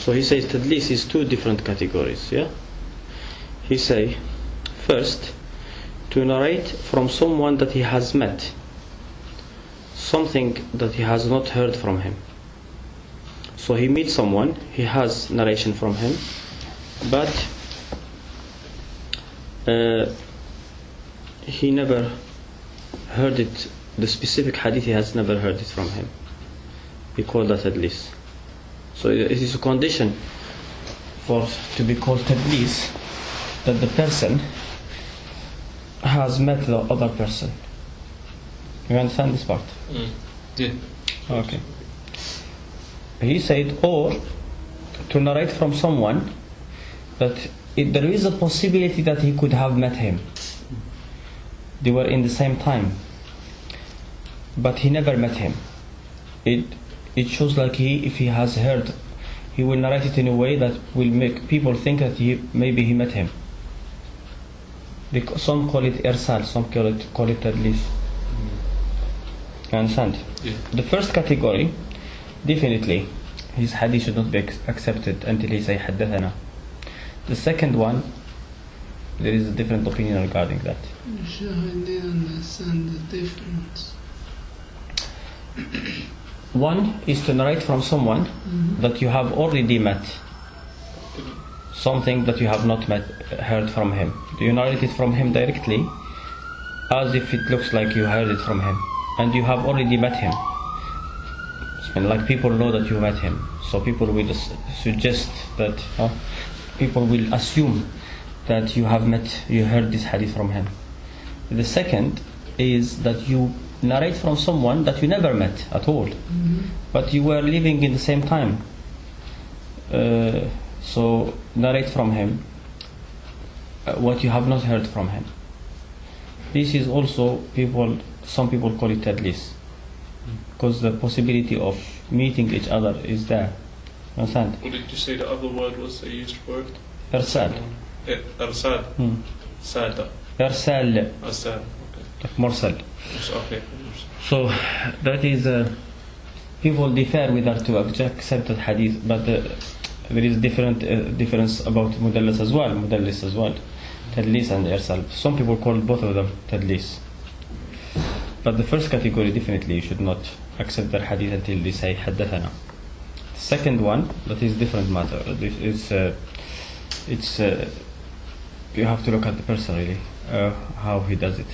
So he says Tadlees is two different categories. Yeah. He say, first, to narrate from someone that he has met something that he has not heard from him. So he meets someone, he has narration from him, but he never heard it, the specific hadith he has never heard it from him. We call that Tadlees. So it is a condition for to be called Tadlees that the person has met the other person. You understand this part? Yeah. Okay. He said, or to narrate from someone that there is a possibility that he could have met him. They were in the same time, but he never met him. It shows like if he has heard, he will narrate it in a way that will make people think that maybe he met him. Some call it irsal, some call it Tadlees. You understand? Yeah. The first category, definitely his hadith should not be accepted until he say haddathana. The second one, there is a different opinion regarding that. Sure, I didn't understand the difference. One is to narrate from someone that you have already met, something that you have not heard from him. You narrate it from him directly, as if it looks like you heard it from him, and you have already met him. And like people know that you met him, so people will suggest that, people will assume that you heard this hadith from him. The second is that you narrate from someone that you never met at all, but you were living in the same time. So narrate from him what you have not heard from him. This is also some people call it Tadlees, because the possibility of meeting each other is there. Understand? What did you say the other word was they used for it? Irsal. Irsal. Sada. Irsal. Irsal. Like mursal. Okay. So that is people differ whether to accept the hadith, but there is difference about Tadlees as well. Tadlees and Irsal. Some people call both of them Tadlees. But the first category, definitely you should not accept their hadith until they say haddathana. The second one, that is different matter. It's you have to look at the person really, how he does it.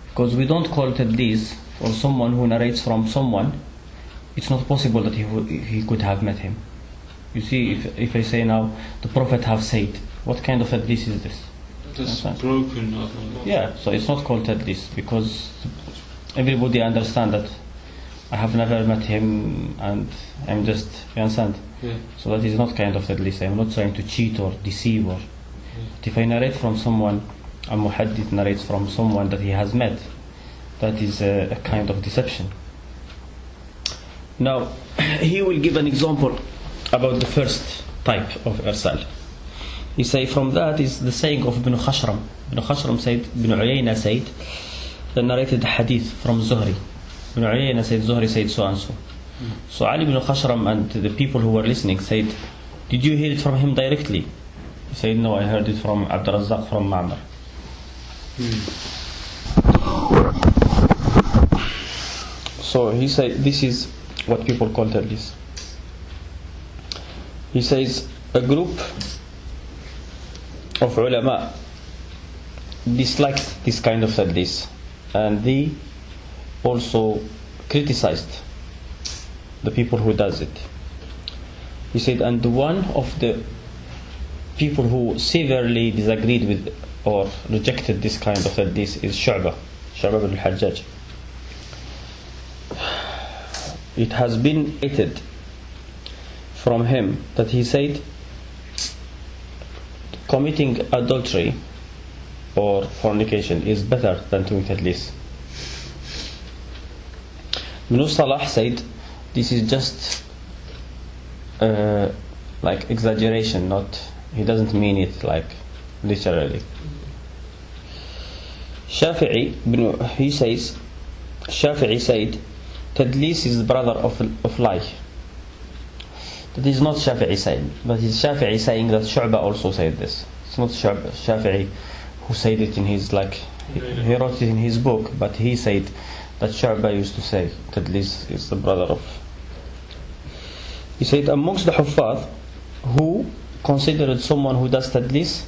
Because we don't call Tadlees for someone who narrates from someone. It's not possible that he could have met him. You see, if I say now, the Prophet have said, what kind of Tadlees is this? That's broken. Yeah, so it's not called Tadlees, because everybody understand that I have never met him and I'm just, you understand? Yeah. So that is not kind of Tadlees. I'm not trying to cheat or deceive or. But if I narrate from someone, a muhaddith narrates from someone that he has met, that is a kind of deception. Now, he will give an example about the first type of irsal. He say from that is the saying of Ibn Khashram. Ibn Khashram said, Ibn Uyayna said, the narrated hadith from Zuhri. Ibn Uyayna said, Zuhri said so and so. So Ali ibn Khashram and the people who were listening said, did you hear it from him directly? He said, no, I heard it from Abd al-Razzaq from Ma'mar. So he said, this is what people call Tadlees. He says, a group of ulama disliked this kind of Tadlees, and they also criticized the people who does it. He said, and one of the people who severely disagreed with or rejected this kind of Tadlees is Shu'bah ibn al-Hajjaj. It has been stated from him that he said, committing adultery or fornication is better than doing Tadlees. Ibn Salah said, this is just like exaggeration, he doesn't mean it like literally. Shafi'i said, Tadlees is the brother of lie. It is not Shafi'i saying, but it's Shafi'i saying that Shu'bah also said this. It's not Shafi'i who said it in his, like, he wrote it in his book, but he said that Shu'bah used to say, Tadlees is the brother of. He said amongst the Huffaz who considered someone who does Tadlees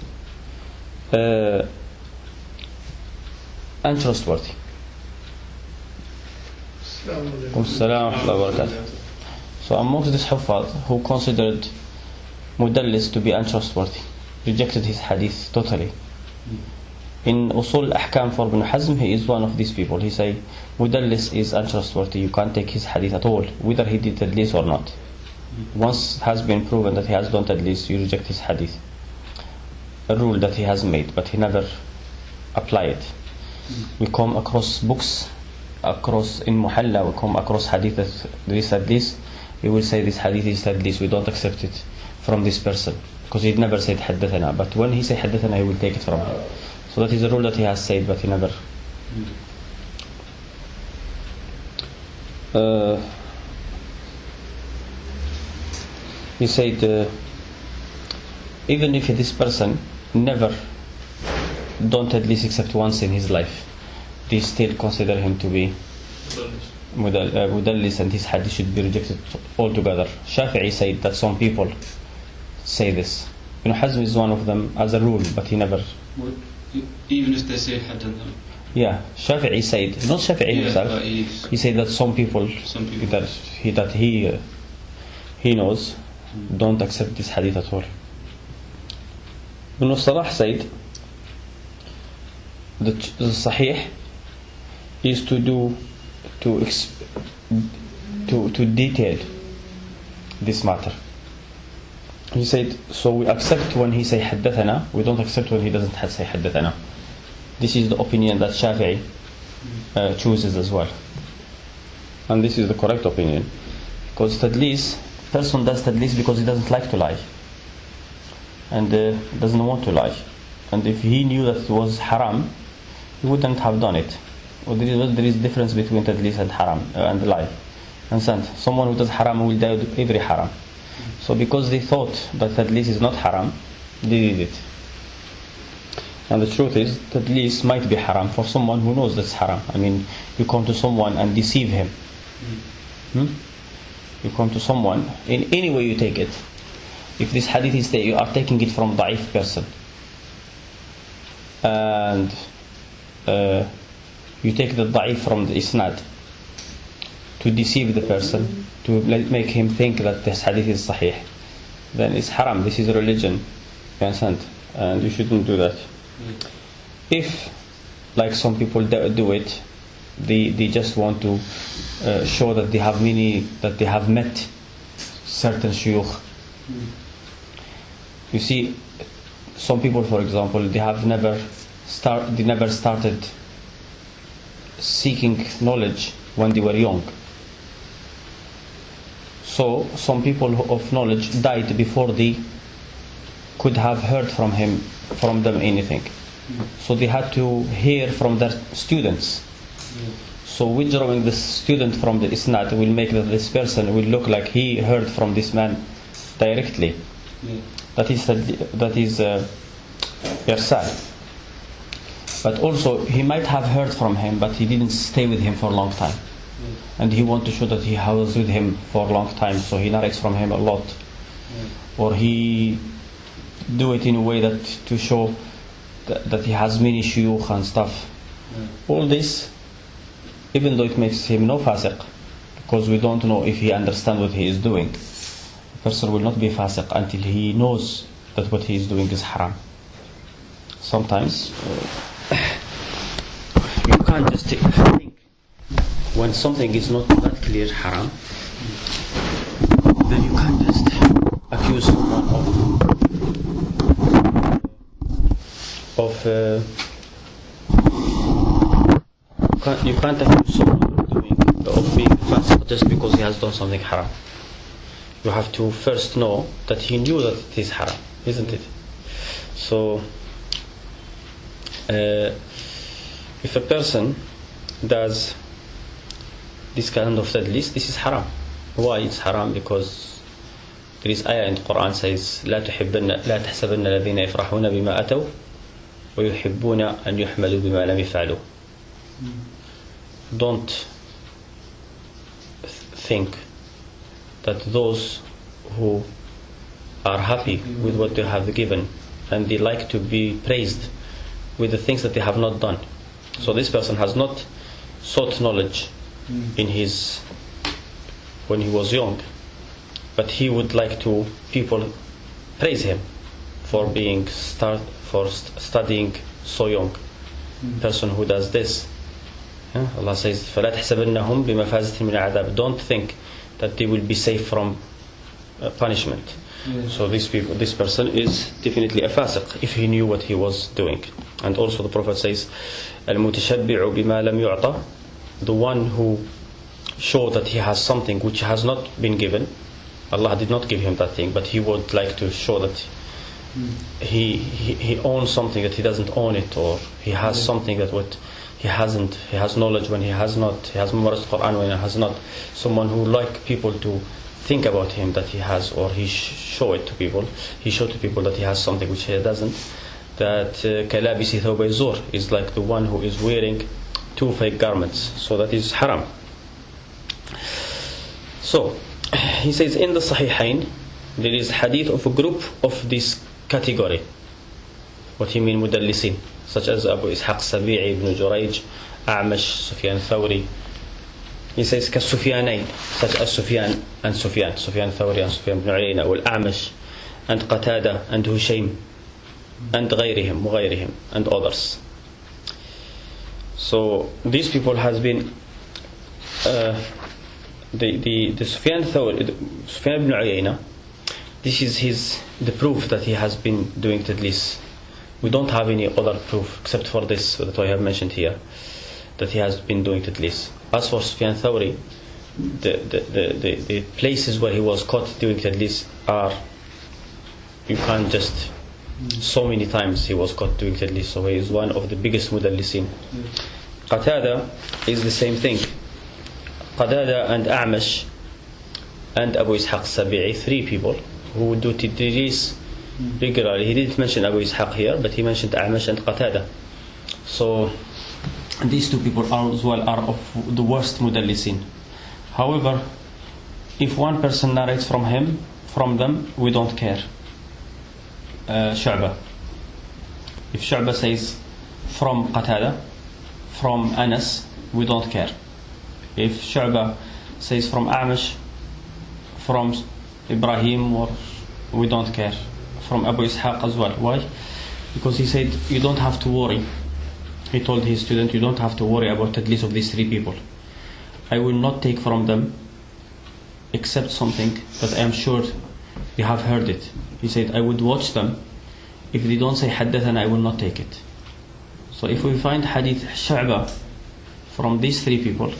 untrustworthy. So amongst this Huffaz who considered Mudallis to be untrustworthy, rejected his hadith totally. In Usul al-Ahkam for Ibn Hazm, he is one of these people. He say Mudallis is untrustworthy, you can't take his hadith at all, whether he did Tadlees or not. Once has been proven that he has done Tadlees, you reject his hadith. A rule that he has made, but he never applied it. We come across books, across in Muhalla, we come across hadith that there is Tadlees. We will say this hadith is Tadlees, we don't accept it from this person, because he never said Haddathana. But when he say Haddathana, he will take it from him. So that is a rule that he has said, but he never. He said, even if this person never done Tadlees except once in his life, they still consider him to be Mudallis, and his hadith should be rejected altogether. Shafi'i said that some people say this. Ibn Hazm is one of them as a rule, but he never. Even if they say Haddathana. Yeah, Shafi'i said, not Shafi'i himself. He said that some people that he knows don't accept this hadith at all. Ibn Salah said that the Sahih is to detail this matter. He said, so we accept when he say Haddathana, we don't accept when he doesn't say Haddathana. This is the opinion that Shafi'i chooses as well, and this is the correct opinion, because Tadlees, person does Tadlees because he doesn't like to lie and doesn't want to lie, and if he knew that it was haram, he wouldn't have done it. Well, there is difference between Tadlees and haram and lie. And someone who does haram will die with every haram. So because they thought that Tadlees is not haram, they did it. And the truth is, Tadlees might be haram for someone who knows that's haram. I mean, you come to someone and deceive him. You come to someone, in any way you take it. If this hadith is that you are taking it from a da'if person, and you take the da'if from the isnad to deceive the person, to make him think that this hadith is sahih, then it's haram. This is religion, you understand? And you shouldn't do that. If, like some people do it, they just want to show that they have met certain shuyukh. You see, some people, for example, they never started seeking knowledge when they were young. So some people of knowledge died before they could have heard from them anything. So they had to hear from their students. So withdrawing the student from the isnad will make that this person will look like he heard from this man directly. That is irsal. But also he might have heard from him, but he didn't stay with him for a long time, and he wants to show that he was with him for a long time, so he narrates from him a lot, or he do it in a way that to show that he has many shuyukh and stuff. All this, even though it makes him no fasiq, because we don't know if he understands what he is doing. A person will not be fasiq until he knows that what he is doing is haram. Sometimes you can't just think when something is not that clear haram, then you can't just accuse someone you can't accuse someone of being fasiq just because he has done something haram. You have to first know that he knew that it is haram, isn't it? So if a person does this kind of Tadlees, this is haram. Why it's haram? Because There is ayah in the Quran says لا تحسبن الذين يفرحون بما أتوا ويحبون أن يحمدوا بما لم يفعلوا. Don't think that those who are happy with what they have given and they like to be praised with the things that they have not done. So this person has not sought knowledge in his when he was young, but he would like to people praise him for being studying so young. Person who does this, Allah says فَلَا تَحْسَبَنَّهُمْ بِمَفَازَةٍ مِنَ الْعَذَابِ. Don't think that they will be safe from punishment. So this person is definitely a fasiq if he knew what he was doing. And also the Prophet says الْمُتَشَبِّعُ بِمَا لَمْ يُعْطَى, the one who shows that he has something which has not been given. Allah did not give him that thing, but he would like to show that he owns something that he doesn't own it, or he has something that what he hasn't. He has knowledge when he has not. He has memorized Quran when he has not. Someone who like people to think about him that he has, or he show it to people. He show to people that he has something which he doesn't. That كَلَابِسِ ثَوْبَ الزُّورِ is like the one who is wearing two fake garments. So that is haram. So he says in the Sahihain there is hadith of a group of this category. What he mean mudallisin, such as Abu Ishaq Sabi'i, Ibn Jurayj, A'mash, Sufyan Thawri. He says كالسفيانين, such as Sufyan and Sufyan Thawri and Sufyan ibn Uyayna, والأعمش and Qatada and Hushaym and غيرهم and others. So these people has been the Sufyan Thawri, Sufyan ibn Uyayna. This is the proof that he has been doing Tadlees. We don't have any other proof except for this that I have mentioned here, that he has been doing Tadlees. As for Sufyan Thawri, the places where he was caught doing Tadlees are, you can't just, so many times he was caught doing Tadlees. So he is one of the biggest mudallisin. Qatada is the same thing. Qatada and A'mash and Abu Ishaq Sabi'i, three people who would do Tadlees regularly. He didn't mention Abu Ishaq here, but he mentioned A'mash and Qatada. So these two people as well are of the worst mudallisin. However, if one person narrates from them, we don't care. Shu'bah. If Shu'bah says from Qatada, from Anas, we don't care. If Shu'bah says from A'mash, from Ibrahim, or we don't care. From Abu Ishaq as well. Why? Because he said you don't have to worry. He told his student, you don't have to worry about at least of these three people. I will not take from them except something that I am sure they have heard it. He said I would watch them. If they don't say haddathana, I will not take it. So if we find hadith Shu'bah from these three people,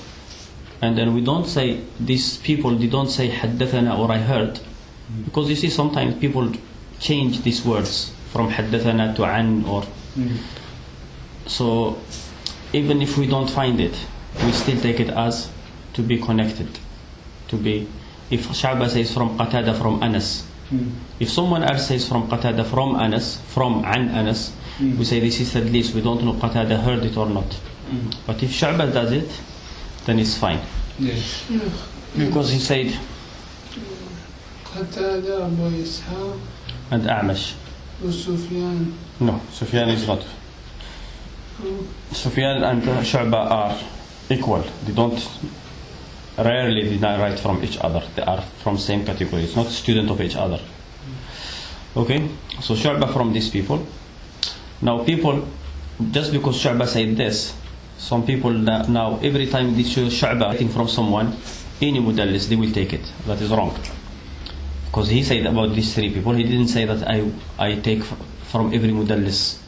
and then we don't say these people, they don't say haddathana or I heard, because you see sometimes people change these words from haddathana to an, or so even if we don't find it, we still take it as to be connected, to be. If Shu'bah says from Qatada, from Anas, if someone else says from Qatada, from Anas, from an Anas, we say this is Tadlees. We don't know Qatada heard it or not. But if Shu'bah does it, then it's fine. Yes. Because he said Qatada, Abu Ishaq and A'mash. Sufyan. No, Sufyan is not. Sufyan and Shu'bah are equal. They don't, rarely they write from each other. They are from same category. It's not student of each other. Okay, so Shu'bah from these people. Now people, just because Shu'bah said this, some people now every time they show Shu'bah writing from someone, any mudallis, they will take it. That is wrong. Because he said about these three people, he didn't say that I take from every mudallis.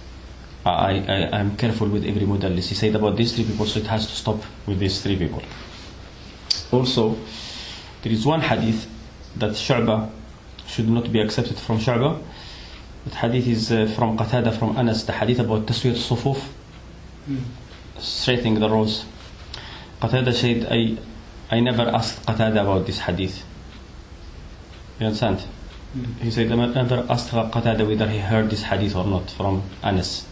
I'm careful with every mudallis. He said about these three people, so it has to stop with these three people. Also, there is one hadith that Shu'bah should not be accepted from Shu'bah. That hadith is from Qatada, from Anas, the hadith about taswiyat al-sufuf, straightening the rows. Qatada said, I never asked Qatada about this hadith. You understand? He said, I never asked Qatada whether he heard this hadith or not from Anas.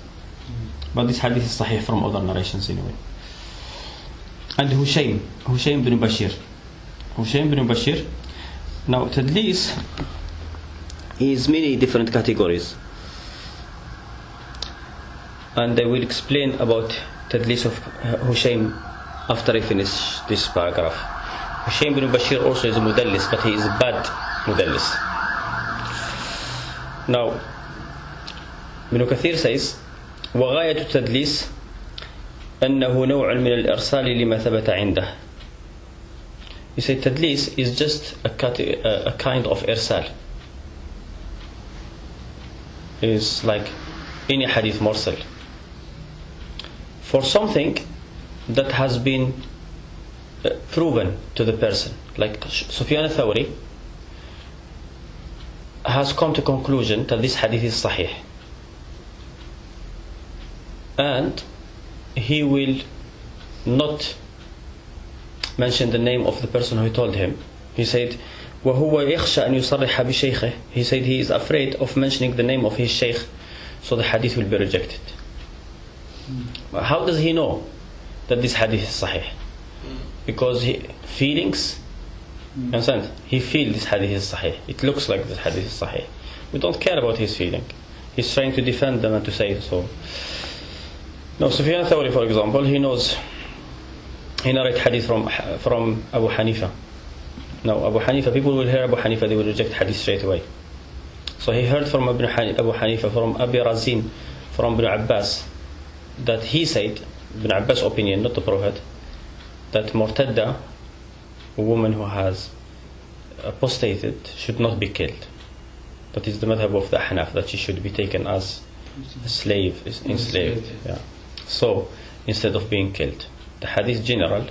But this hadith is sahih from other narrations anyway. And Hushaym bin Bashir. Now, Tadlees is many different categories. And I will explain about Tadlees of Hushaym after I finish this paragraph. Hushaym bin Bashir also is a mudallis, but he is a bad mudallis. Now, Ibn Kathir says, وغاية التدليس أنه نوع من الإرسال لما ثبت عنده. He said Tadlees is just a kind of irsal. It is like any hadith mursal. For something that has been proven to the person. Like Sufyan al-Thawri has come to conclusion that this hadith is sahih. And he will not mention the name of the person who told him. He said, وَهُوَ يَخْشَى أَنْ يُصَرِّحَ بِشَيْخِهِ. He said he is afraid of mentioning the name of his shaykh, so the hadith will be rejected. How does he know that this hadith is sahih? Because feelings, understand? He feels this hadith is sahih. It looks like this hadith is sahih. We don't care about his feeling. He's trying to defend them and to say so. Now, Sufyan al-Thawri, for example, he knows, he narrates hadith from Abu Hanifa. Now, Abu Hanifa, people will hear Abu Hanifa, they will reject hadith straight away. So he heard from Abu Hanifa, from Abi Razin, from Ibn Abbas, that he said, Ibn Abbas' opinion, not the Prophet, that Murtadda, a woman who has apostated, should not be killed. That is the madhab of the Ahnaf, that she should be taken as a slave, enslaved. Yeah. So, instead of being killed, the hadith general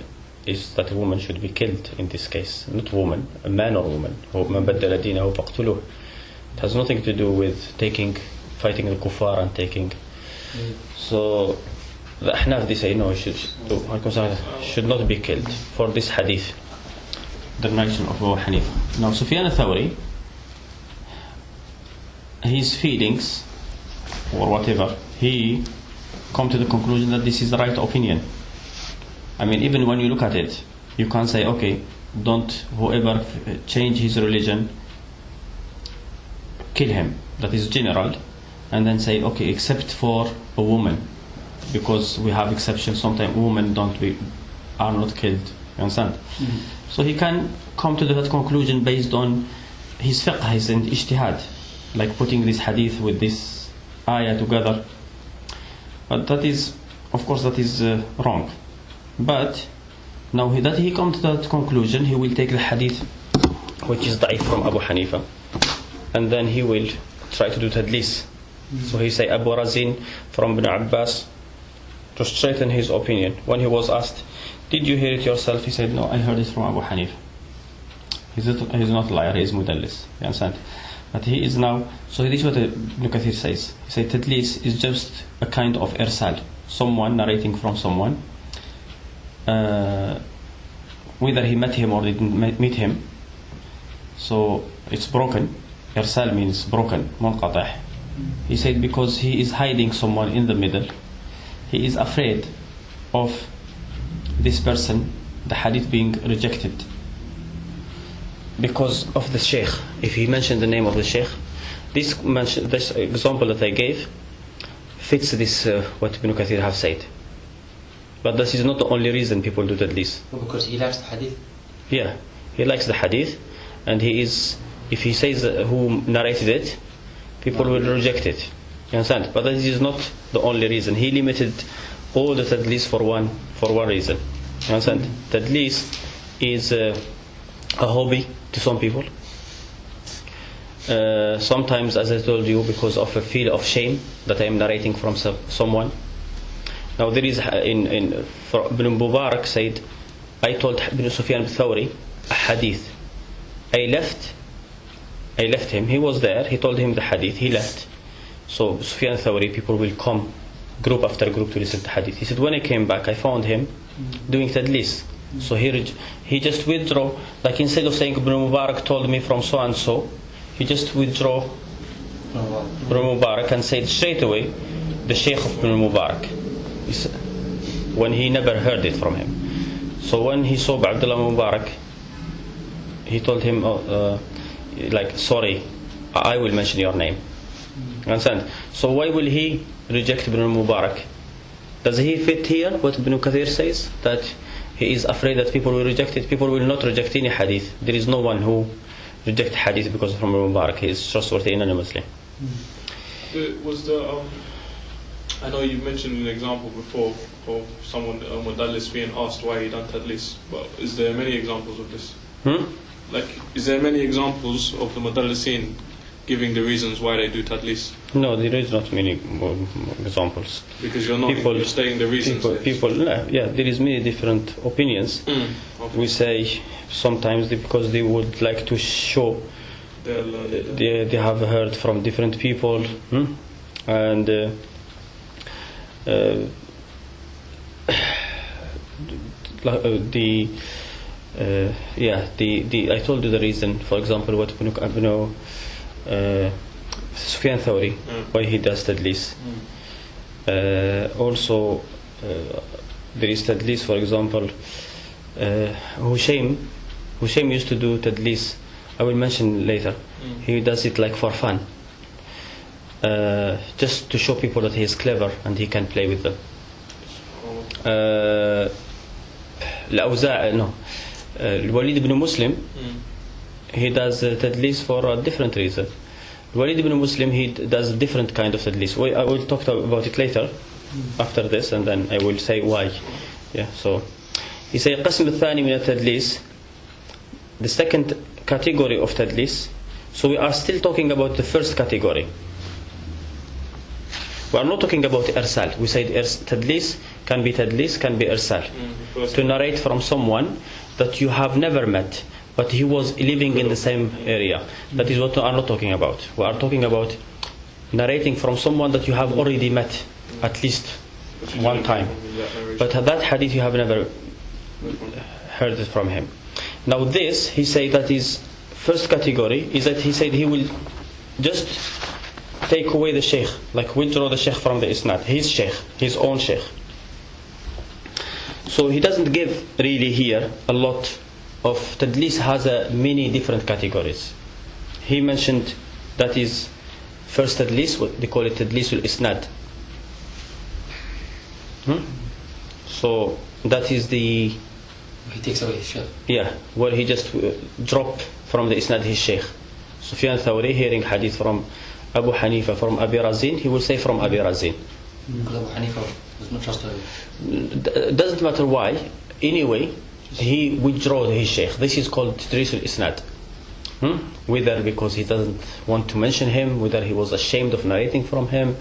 is that a woman should be killed in this case. Not woman, a man or woman. It has nothing to do with fighting the kuffar and taking. So, the Ahnaf, they say no, should not be killed for this hadith. The narration of Abu Hanifa. Now, Sufyan al-Thawri, his feelings or whatever, he come to the conclusion that this is the right opinion. I mean, even when you look at it, you can't say, okay, don't whoever change his religion, kill him. That is general. And then say, okay, except for a woman, because we have exceptions. Sometimes women are not killed. You understand? Mm-hmm. So he can come to that conclusion based on his fiqh, his ijtihad, like putting this hadith with this ayah together. But that is, of course, that is wrong. But now that he comes to that conclusion, he will take the hadith which is da'if from Abu Hanifa, and then he will try to do Tadlees. So he say Abu Razin from Ibn Abbas to straighten his opinion. When he was asked, did you hear it yourself? He said, no, I heard it from Abu Hanifa. He's not a liar, he is mudallis. You understand? But he is now, so this is what Ibn Kathir says. He said Tadlees is just a kind of irsal. Someone narrating from someone, whether he met him or didn't meet him. So it's broken. Irsal means broken, munqati'. He said because he is hiding someone in the middle. He is afraid of this person, the hadith being rejected because of the sheikh. If he mentioned the name of the sheikh, this example that I gave fits this what Ibn Kathir have said. But this is not the only reason people do Tadlees. Because he likes the hadith? Yeah, he likes the hadith, and he is, if he says who narrated it, people will reject it. You understand? But this is not the only reason. He limited all the Tadlees for one reason. You understand? Tadlees is a hobby to some people. Sometimes, as I told you, because of a feel of shame that I am narrating from someone. Now there is Ibn Mubarak said, I told Ibn Sufyan al-Thawri a hadith. I left him. He was there. He told him the hadith. He left. So Sufyan al-Thawri, people will come group after group to listen to hadith. He said, when I came back, I found him doing Tadlees. So he just withdrew. Like instead of saying Ibn Mubarak told me from so and so, he just withdraw Ibn Mubarak and said straight away the Shaykh of Ibn Mubarak, when he never heard it from him. So when he saw Abdullah Mubarak, he told him, like, sorry, I will mention your name. Understand? So why will he reject Ibn Mubarak? Does he fit here what Ibn Kathir says, that he is afraid that people will reject it? People will not reject any hadith. There is no one who rejects hadith because of Ibn Mubarak. He is trustworthy anonymously. Was the I know you mentioned an example before of someone Tadlees being asked why he done Tadlees, but is there many examples of this? Like, is there many examples of the Tadleeseen giving the reasons why they do Tadlees? No, there is not many examples. Because you're stating the reasons. There is many different opinions. Okay. We say sometimes because they would like to show they have heard from different people, and I told you the reason. For example, what Sufyan Thawri, why he does Tadlees. Also, there is Tadlees. For example, Hushaym used to do Tadlees. I will mention later. He does it like for fun, just to show people that he is clever and he can play with them. Walid ibn Muslim, he does Tadlees for a different reason. Walid ibn Muslim, he does a different kind of Tadlees. I will talk about it later after this, and then I will say why. So he says القسم الثاني من التدليس, the second category of Tadlees. So we are still talking about the first category. We are not talking about Irsal. We said Tadlees, can be Irsal. To narrate from someone that you have never met, but he was living in the same area. That is what we are not talking about. We are talking about narrating from someone that you have already met at least one time, but that hadith you have never heard it from him. Now this, he said that his first category is that he said he will just take away the sheikh, like withdraw the sheikh from the isnad, his sheikh, his own sheikh. So he doesn't give really here a lot of Tadlees. Has many different categories. He mentioned that is first Tadlees, what they call it Tadlees al-Isnad. So that is the, he takes away his sheikh. Where he just drop from the Isnad his sheikh. Sufyan Thawri hearing hadith from Abu Hanifa from Abi Razin, he will say from Abi Razin. Because Abu Hanifa was not trustworthy. Doesn't matter why. Anyway, he withdraws his sheikh. This is called Tadlees al-Isnad. Whether because he doesn't want to mention him, whether he was ashamed of narrating from him,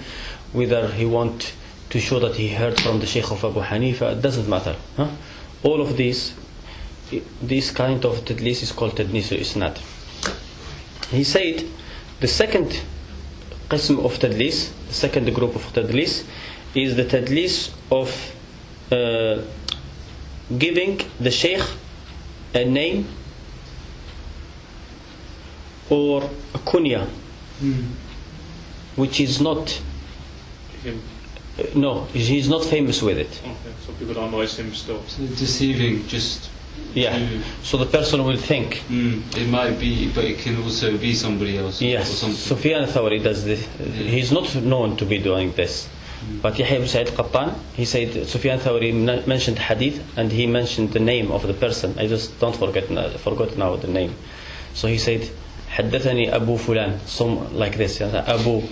whether he want to show that he heard from the sheikh of Abu Hanifa, it doesn't matter. All of this kind of Tadlees is called Tadlees al-Isnad. He said the second qism of Tadlees, the second group of Tadlees, is the Tadlees of giving the sheikh a name or a kunya, which is not Him. No, he's not famous with it. Okay, so people don't know it's him still. So deceiving, just so the person will think it might be, but it can also be somebody else. Yes, or something. Sufyan Thawri does this. He's not known to be doing this, but Yahya ibn Sa'id Qattan, he said Sufyan Thawri mentioned hadith and he mentioned the name of the person. I just forgot now the name. So he said حدثني أبو فلان, some like this, Abu.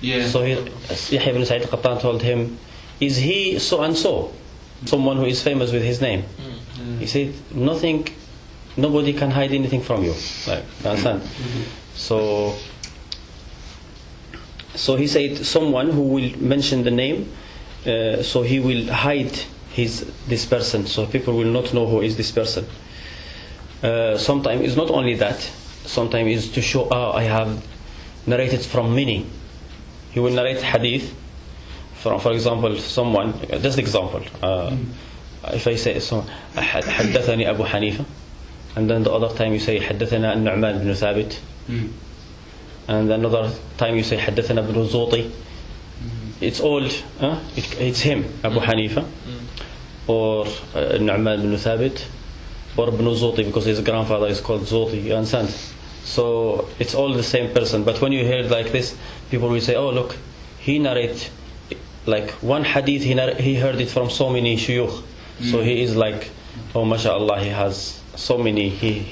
So Yahya ibn Sa'id Qattan told him, is he so and so, someone who is famous with his name? He said, nobody can hide anything from you. Like, understand? So he said someone who will mention the name, so he will hide this person, so people will not know who is this person. Sometimes it's not only that. Sometimes it's to show, I have narrated from many. He will narrate hadith from, for example, someone. Just example. If I say so, حدثني أبو حنيفة, and then the other time you say حدثنا النعمان بن ثابت, and another time you say حدثنا ابن الزوطي. It's all it's him, Abu Hanifa, or Nu'man ibn Thabit, or Ibn Zuti, because his grandfather is called Zuti, you understand? So it's all the same person. But when you hear it like this, people will say, oh look, he narrates like one hadith, he heard it from so many shuyukh. So he is like, oh mashallah, he has so many.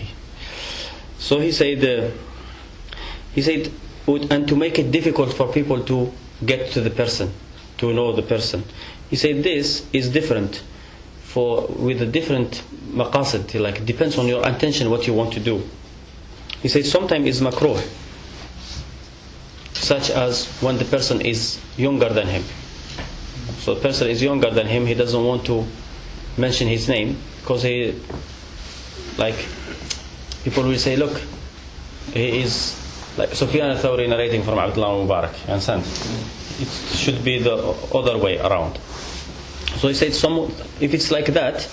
So he said, and to make it difficult for people to get to the person, to know the person, he said this is different with a different maqasid, like depends on your intention, what you want to do. He said sometimes is makruh, such as when the person is younger than him. So the person is younger than him, he doesn't want to mention his name, because he, like, people will say, look, he is like Sufyan al-Thawri narrating from Abdullah Mubarak, you understand? It should be the other way around. So he said, if it's like that,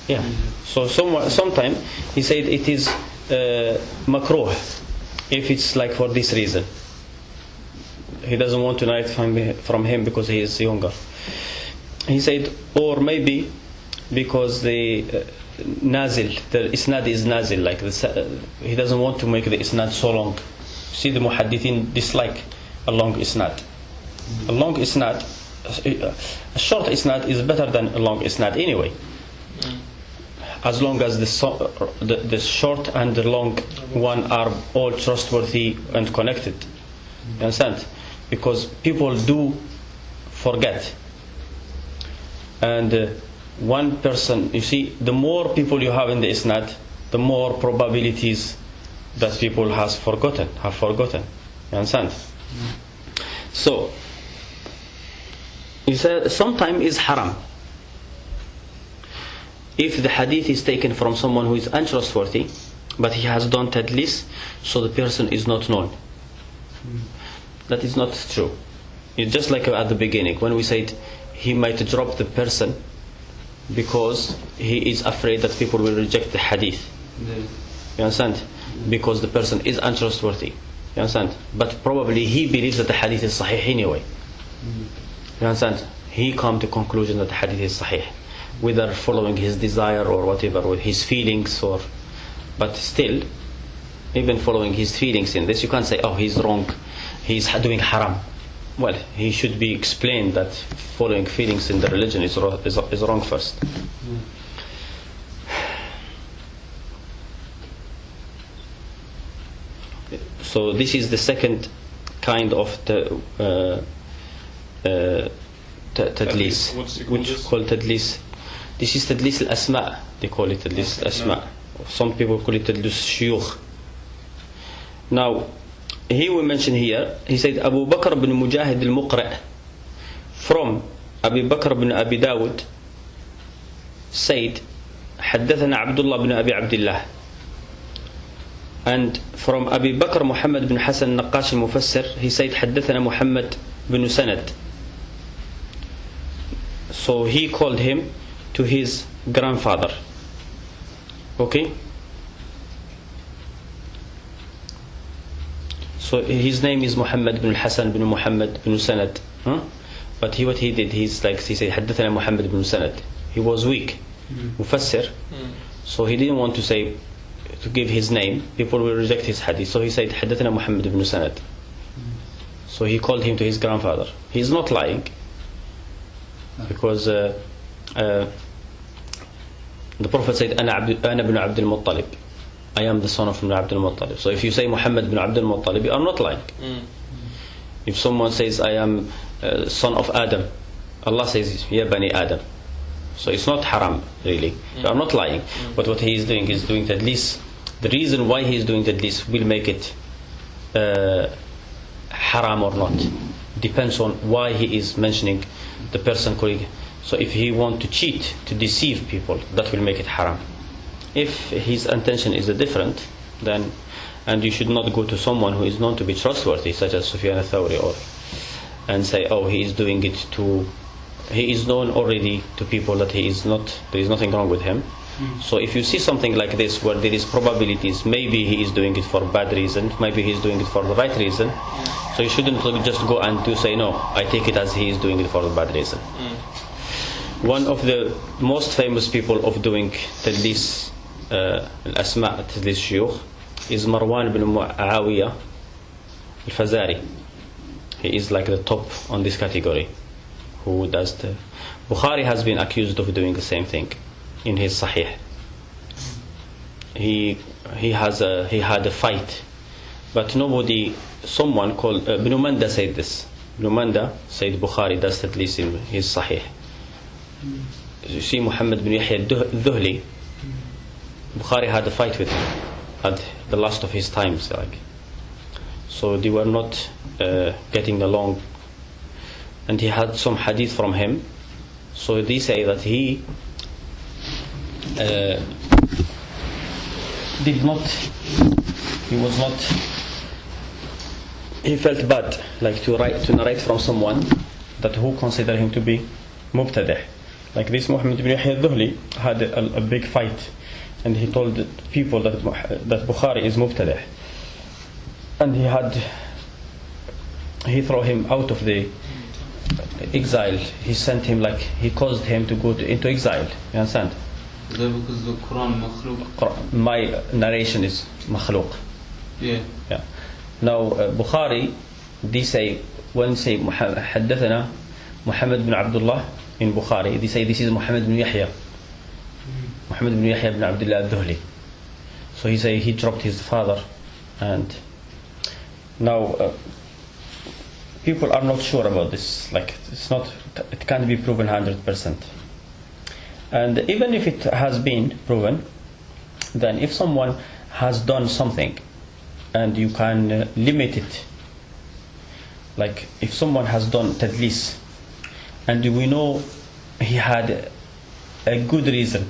yeah. So sometime he said it is makruh, if it's like for this reason. He doesn't want to narrate from him because he is younger. He said, or maybe because the nazil, the isnad is nazil, like he doesn't want to make the isnad so long. See, the muhaddithin dislike a long isnad. A long isnad, a short isnad is better than a long isnad anyway, as long as the short and the long one are all trustworthy and connected. You understand? Because people do forget, and one person, you see, the more people you have in the isnad, the more probabilities that people have forgotten. You understand? So he said sometimes is haram if the hadith is taken from someone who is untrustworthy, but he has done tadlees, so the person is not known. That is not true. It's just like at the beginning when we said he might drop the person because he is afraid that people will reject the hadith. You understand? Because the person is untrustworthy. You understand? But probably he believes that the hadith is sahih anyway. You understand? He come to conclusion that the hadith is sahih, whether following his desire or whatever, with his feelings, or, but still, even following his feelings in this, you can't say, oh, he's wrong, he's doing haram. Well, he should be explained that following feelings in the religion is wrong first. So this is the second kind of tadlees, which is called tadlees. This is tadlees al-asma'. They call it tadlees al-asma'. Some people call it tadlees shuyukh. Now, he will mention here, he said Abu Bakr bin Mujahid al-Muqra' from Abu Bakr bin Abi Dawud said حدثنا عبد الله بن أبي عبد الله, and from Abu Bakr Muhammad bin Hasan Naqash al-Mufassir he said حدثنا Muhammad bin Sanad. So he called him to his grandfather. Okay? So his name is Muhammad bin Hasan bin Muhammad bin Sanad. But what he did, he said حدثنا Muhammad bin Sanad. He was weak, Mufassir. So he didn't want to give his name. People will reject his hadith. So he said حدثنا Muhammad bin Sanad. So he called him to his grandfather. He is not lying, because the Prophet said أنا بن عبد المطلب, I am the son of Ibn Abdul Muttalib. So if you say Muhammad bin Abdul Muttalib, you are not lying. If someone says I am son of Adam, Allah says Ya Bani Adam. So it's not haram really. You are not lying. But what he is doing tadlees. The reason why he is doing tadlees will make it haram or not. Depends on why he is mentioning the person calling. So if he want to cheat, to deceive people, that will make it haram. If his intention is different, then, and you should not go to someone who is known to be trustworthy, such as Sufyan al-Thawri, and say, oh, he is doing it he is known already to people that there is nothing wrong with him. So if you see something like this where there is probabilities, maybe he is doing it for bad reason, maybe he is doing it for the right reason, so you shouldn't just go and to say, no, I take it as he is doing it for the bad reason. One of the most famous people of doing Tadlees, al-Asma' Tadlees Shuyukh, is Marwan ibn Muawiyah al-Fazari. He is like the top on this category. Who does the Bukhari has been accused of doing the same thing in his Sahih. He had a fight, but nobody. Someone called Ibn Manda said this. Ibn Manda said Bukhari does Tadlees in his Sahih. You see, Muhammad bin Yahya al-Dhuhli, Bukhari had a fight with him at the last of his times, like. So they were not getting along, and he had some hadith from him. So they say that he he felt bad, like to narrate from someone that who consider him to be mubtadi'. Like this Muhammad bin Yahya al-Dhuhli had a big fight, and he told people that Bukhari is mubtadi', and he threw him out of the exile. He sent him, like he caused him to go into exile. You understand? Because the Quran makhluk. My narration is makhluk. Yeah. Now Bukhari, they say, when say حدثنا Muhammad bin Abdullah in Bukhari, they say this is Muhammad bin Yahya. Muhammad bin Yahya bin Abdullah al-Dhuhli. So he say he dropped his father, and now people are not sure about this. Like it can't be proven 100%. And even if it has been proven, then if someone has done something and you can limit it, like if someone has done Tadlees and we know he had a good reason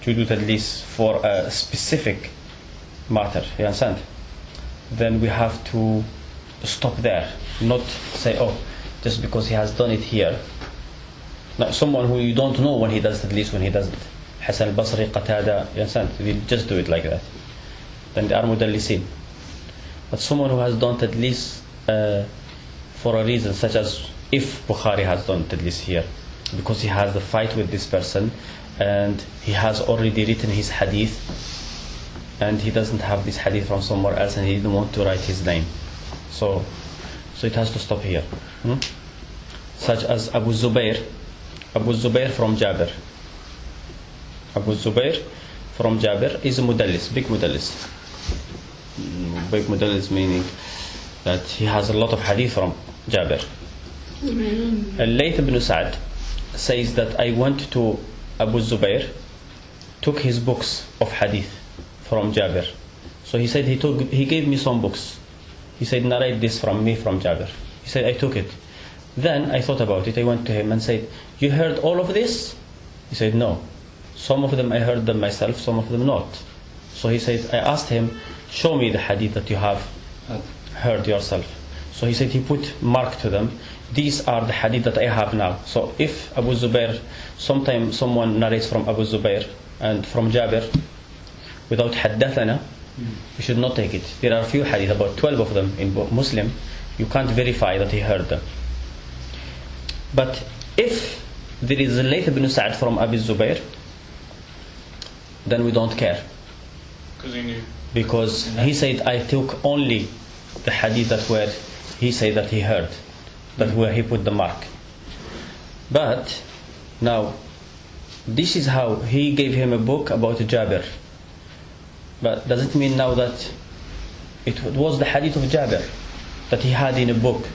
to do Tadlees for a specific matter, you understand? Then we have to stop there, not say, oh, just because he has done it here. Now, someone who you don't know when he does Tadlees, when he doesn't. Hasan al-Basri, Qatada, you understand? They just do it like that. Then they are mudallisin. But someone who has done Tadlees for a reason, such as if Bukhari has done Tadlees here, because he has the fight with this person, and he has already written his hadith, and he doesn't have this hadith from somewhere else, and he didn't want to write his name. So it has to stop here. Such as Abu Zubair from Jabir. Abu Zubair from Jabir is a mudallis, big mudallis. Big mudallis meaning that he has a lot of hadith from Jabir. Al-Layth ibn Sa'd says that I went to Abu Zubair, took his books of hadith from Jabir. So he said he gave me some books. He said, narrate this from me from Jabir. He said, I took it. Then I thought about it. I went to him and said, you heard all of this? He said, no. Some of them I heard them myself, some of them not. So he said, I asked him, show me the hadith that you have heard yourself. So he said he put mark to them. These are the hadith that I have now. So if Abu Zubair, sometimes someone narrates from Abu Zubair and from Jabir without haddathana, you should not take it. There are a few hadith, about 12 of them in Muslim. You can't verify that he heard them. But if there is a Layth ibn Sa'd from Abu Zubair, then we don't care. Because he knew. Because he said, I took only the hadith that where he said that he heard, that where he put the mark. But now, this is how he gave him a book about Jabir. But does it mean now that it was the hadith of Jabir that he had in a book